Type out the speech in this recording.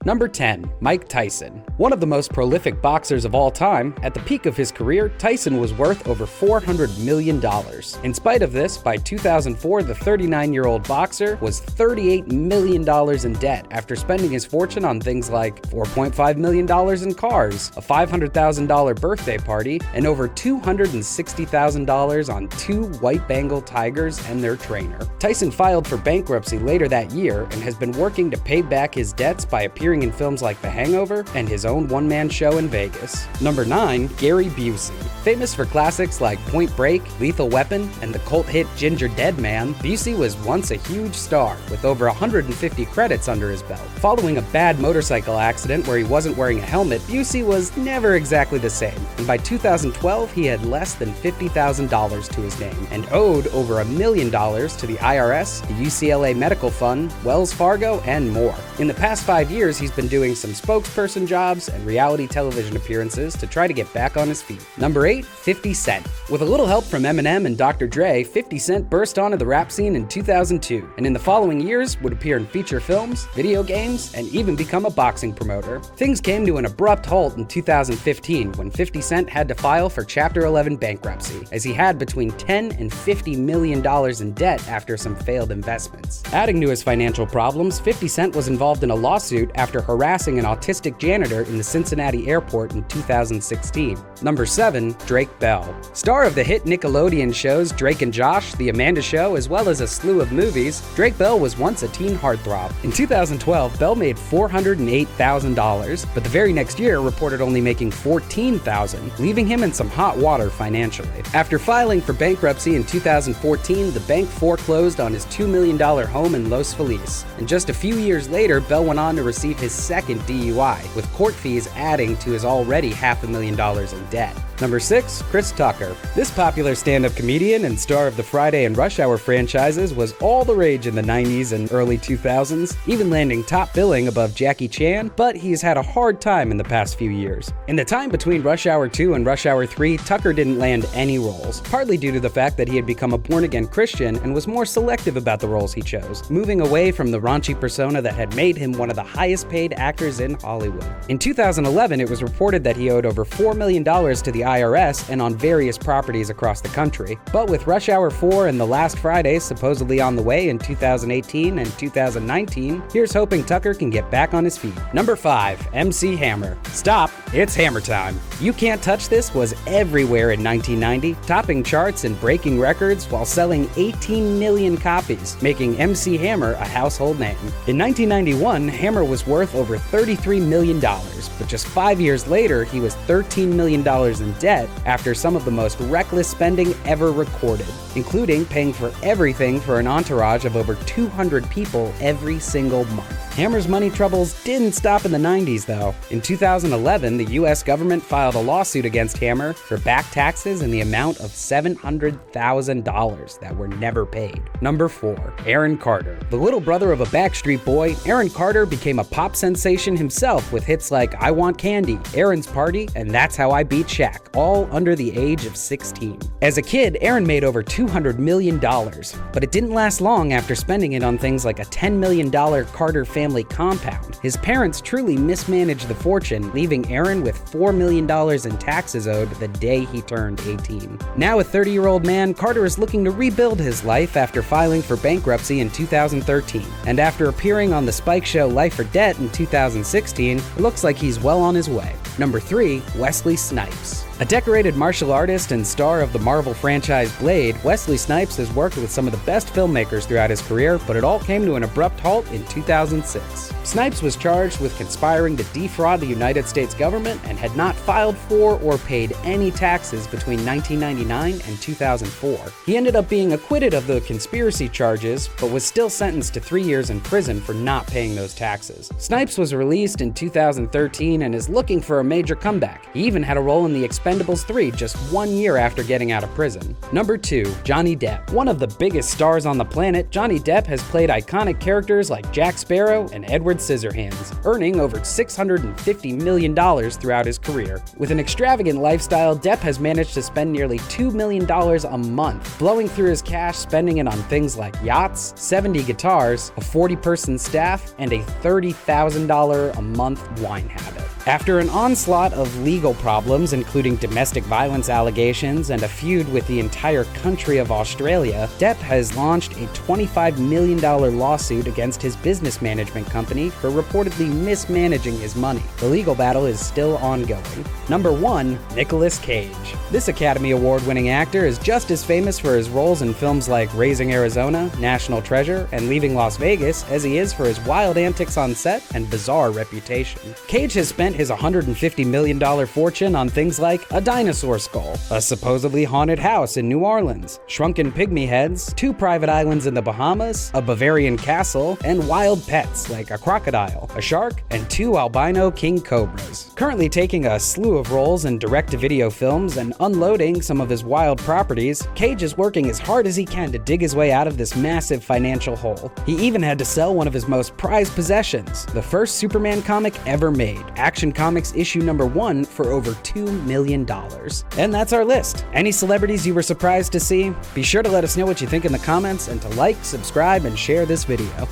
Number 10. Mike Tyson. One of the most prolific boxers of all time, at the peak of his career, Tyson was worth over $400 million. In spite of this, by 2004, the 39-year-old boxer was $38 million in debt after spending his fortune on things like $4.5 million in cars, a $500,000 birthday party, and over $260,000 on 2 white Bengal tigers and their trainer. Tyson filed for bankruptcy later that year and has been working to pay back his debts by appearing in films like The Hangover and his own one-man show in Vegas. Number 9. Gary Busey. Famous for classics like Point Break, Lethal Weapon, and the cult hit Ginger Dead Man, Busey was once a huge star with over 150 credits under his belt. Following a bad motorcycle accident where he wasn't wearing a helmet, Busey was never exactly the same, and by 2012 he had less than $50,000 to his name and owed over $1 million to the IRS, the UCLA Medical Fund, Wells Fargo, and more. In the past 5 years, he's been doing some spokesperson jobs and reality television appearances to try to get back on his feet. Number 8. 50 Cent. With a little help from Eminem and Dr. Dre, 50 Cent burst onto the rap scene in 2002, and in the following years would appear in feature films, video games, and even become a boxing promoter. Things came to an abrupt halt in 2015 when 50 Cent had to file for Chapter 11 bankruptcy, as he had between $10 and $50 million in debt after some failed investments. Adding to his financial problems, 50 Cent was involved in a lawsuit after harassing an autistic janitor in the Cincinnati airport in 2016. Number 7. Drake Bell. Star of the hit Nickelodeon shows Drake and Josh, The Amanda Show, as well as a slew of movies, Drake Bell was once a teen heartthrob. In 2012, Bell made $408,000, but the very next year reported only making $14,000, leaving him in some hot water financially. After filing for bankruptcy in 2014, the bank foreclosed on his $2 million home in Los Feliz. And just a few years later, Bell went on to receive his second DUI, with court fees adding to his already $500,000 in debt. Number 6. Chris Tucker. This popular stand-up comedian and star of the Friday and Rush Hour franchises was all the rage in the 90s and early 2000s, even landing top billing above Jackie Chan, but he's had a hard time in the past few years. In the time between Rush Hour 2 and Rush Hour 3, Tucker didn't land any roles, partly due to the fact that he had become a born-again Christian and was more selective about the roles he chose, moving away from the raunchy persona that had made him one of the highest-paid actors in Hollywood. In 2011, it was reported that he owed over $4 million to the IRS and on various properties across the country. But with Rush Hour 4 and The Last Friday supposedly on the way in 2018 and 2019, here's hoping Tucker can get back on his feet. Number 5. MC Hammer. Stop, it's Hammer time. You Can't Touch This was everywhere in 1990, topping charts and breaking records while selling 18 million copies, making MC Hammer a household name. In 1991, Hammer was worth over $33 million, but just 5 years later, he was $13 million in debt after some of the most reckless spending ever recorded, including paying for everything for an entourage of over 200 people every single month. Hammer's money troubles didn't stop in the 90s, though. In 2011, the US government filed a lawsuit against Hammer for back taxes in the amount of $700,000 that were never paid. Number 4. Aaron Carter. The little brother of a Backstreet Boy, Aaron Carter became a pop sensation himself with hits like I Want Candy, Aaron's Party, and That's How I Beat Shaq, all under the age of 16. As a kid, Aaron made over $200 million, but it didn't last long after spending it on things like a $10 million Carter family compound. His parents truly mismanaged the fortune, leaving Aaron with $4 million in taxes owed the day he turned 18. Now a 30-year-old man, Carter is looking to rebuild his life after filing for bankruptcy in 2013. And after appearing on the Spike show Life or Debt in 2016, it looks like he's well on his way. Number 3. Wesley Snipes. A decorated martial artist and star of the Marvel franchise Blade, Wesley Snipes has worked with some of the best filmmakers throughout his career, but it all came to an abrupt halt in 2006. Snipes was charged with conspiring to defraud the United States government and had not filed for or paid any taxes between 1999 and 2004. He ended up being acquitted of the conspiracy charges, but was still sentenced to 3 years in prison for not paying those taxes. Snipes was released in 2013 and is looking for a major comeback. He even had a role in the expected Expendables 3 just 1 year after getting out of prison. Number 2. Johnny Depp. One of the biggest stars on the planet, Johnny Depp has played iconic characters like Jack Sparrow and Edward Scissorhands, earning over $650 million throughout his career. With an extravagant lifestyle, Depp has managed to spend nearly $2 million a month, blowing through his cash, spending it on things like yachts, 70 guitars, a 40-person staff, and a $30,000 a month wine habit. After an onslaught of legal problems, including domestic violence allegations and a feud with the entire country of Australia, Depp has launched a $25 million lawsuit against his business management company for reportedly mismanaging his money. The legal battle is still ongoing. Number 1. Nicolas Cage. This Academy Award-winning actor is just as famous for his roles in films like Raising Arizona, National Treasure, and Leaving Las Vegas as he is for his wild antics on set and bizarre reputation. Cage has spent his $150 million fortune on things like a dinosaur skull, a supposedly haunted house in New Orleans, shrunken pygmy heads, 2 private islands in the Bahamas, a Bavarian castle, and wild pets like a crocodile, a shark, and 2 albino king cobras. Currently taking a slew of roles in direct-to-video films and unloading some of his wild properties, Cage is working as hard as he can to dig his way out of this massive financial hole. He even had to sell one of his most prized possessions, the first Superman comic ever made, Action Comics issue number 1, for over $2 million. And that's our list. Any celebrities you were surprised to see? Be sure to let us know what you think in the comments and to like, subscribe, and share this video.